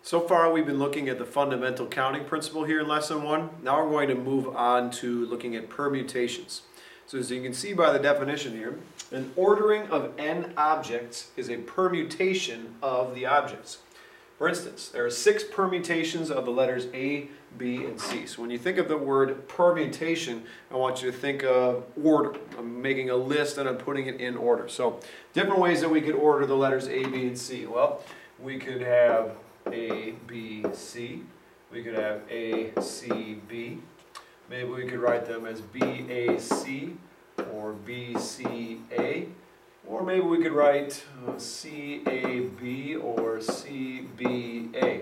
So far we've been looking at the fundamental counting principle here in lesson 1. Now we're going to move on to looking at permutations. So as you can see by the definition here, an ordering of n objects is a permutation of the objects. For instance, there are 6 permutations of the letters A, B, and C. So when you think of the word permutation, I want you to think of order. I'm making a list and I'm putting it in order. So different ways that we could order the letters A, B, and C. Well, we could have A, B, C. We could have A, C, B. Maybe we could write them as B, A, C or B, C, A. Or maybe we could write C, A, B or C, B, A.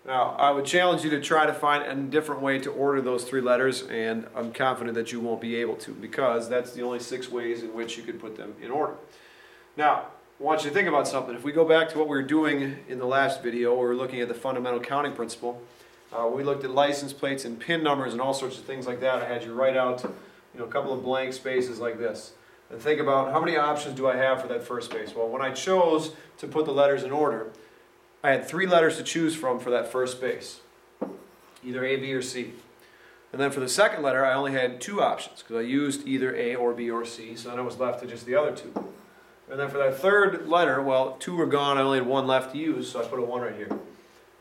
Now, I would challenge you to try to find a different way to order those 3 letters, and I'm confident that you won't be able to, because that's the only 6 ways in which you could put them in order. Now, I want you to think about something. If we go back to what we were doing in the last video, we were looking at the fundamental counting principle. We looked at license plates and PIN numbers and all sorts of things like that. I had you write out a couple of blank spaces like this. And think about how many options do I have for that first space. Well, when I chose to put the letters in order, I had 3 letters to choose from for that first space. Either A, B, or C. And then for the second letter, I only had 2 options because I used either A or B or C, so then I was left to just the other 2. And then for that third letter, well, 2 were gone, I only had 1 left to use, so I put a 1 right here.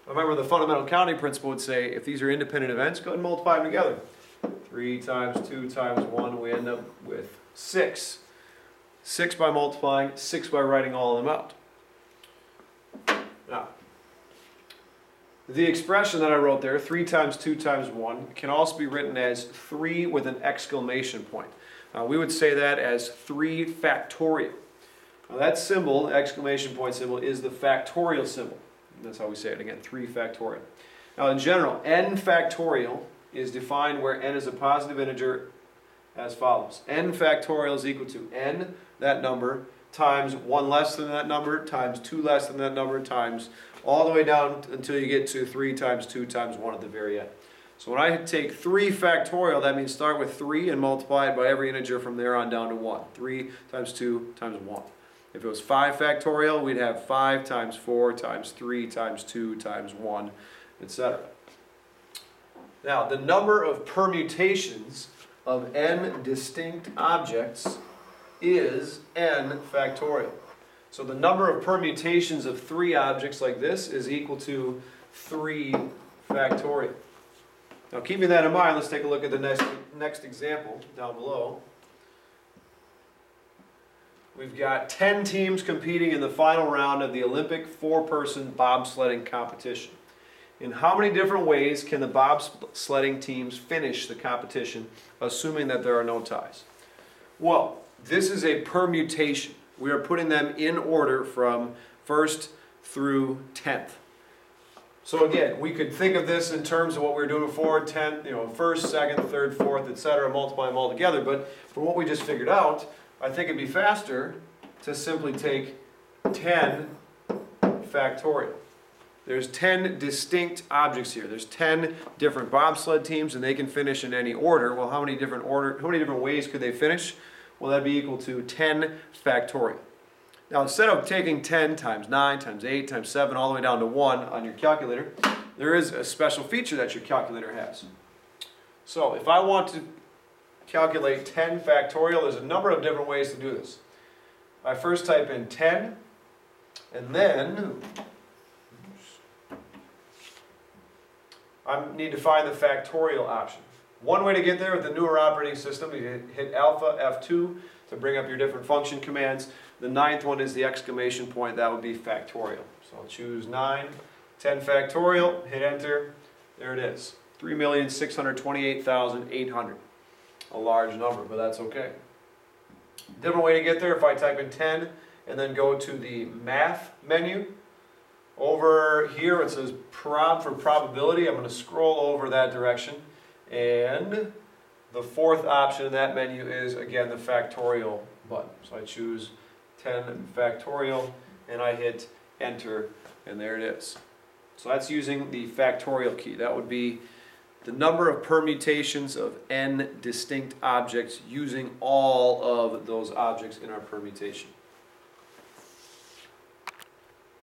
Remember, the fundamental counting principle would say, if these are independent events, go ahead and multiply them together. 3 times 2 times 1, we end up with 6. 6 by multiplying, 6 by writing all of them out. Now, the expression that I wrote there, 3 times 2 times 1, can also be written as 3 with an exclamation point. We would say that as 3 factorial. Now that symbol, exclamation point symbol, is the factorial symbol. That's how we say it again, 3 factorial. Now in general, n factorial is defined where n is a positive integer as follows. N factorial is equal to n, that number, times 1 less than that number, times 2 less than that number, times all the way down until you get to 3 times 2 times 1 at the very end. So when I take 3 factorial, that means start with 3 and multiply it by every integer from there on down to 1. 3 times 2 times 1. If it was 5 factorial, we'd have 5 times 4 times 3 times 2 times 1, etc. Now, the number of permutations of n distinct objects is n factorial. So the number of permutations of 3 objects like this is equal to 3 factorial. Now, keeping that in mind, let's take a look at the next example down below. We've got 10 teams competing in the final round of the Olympic 4-person bobsledding competition. In how many different ways can the bobsledding teams finish the competition, assuming that there are no ties? Well, this is a permutation. We are putting them in order from 1st through 10th. So again, we could think of this in terms of what we were doing before, 10th, 1st, 2nd, 3rd, 4th, etc., multiply them all together. But from what we just figured out, I think it'd be faster to simply take 10 factorial. There's 10 distinct objects here. There's 10 different bobsled teams, and they can finish in any order. Well, how many different ways could they finish? Well, that'd be equal to 10 factorial. Now, instead of taking 10 times 9 times 8 times 7 all the way down to 1 on your calculator, there is a special feature that your calculator has. So if I want to calculate 10 factorial, there's a number of different ways to do this. I first type in 10, and then I need to find the factorial option. One way to get there with the newer operating system, you hit alpha F2 to bring up your different function commands. The 9th one is the exclamation point, that would be factorial. So I'll choose 9, 10 factorial, hit enter, there it is. 3,628,800. A large number, but that's okay. Different way to get there, if I type in 10 and then go to the math menu, over here it says prob for probability. I'm going to scroll over that direction, and the 4th option in that menu is again the factorial button. So I choose 10 factorial and I hit enter, and there it is. So that's using the factorial key. That would be the number of permutations of n distinct objects using all of those objects in our permutation.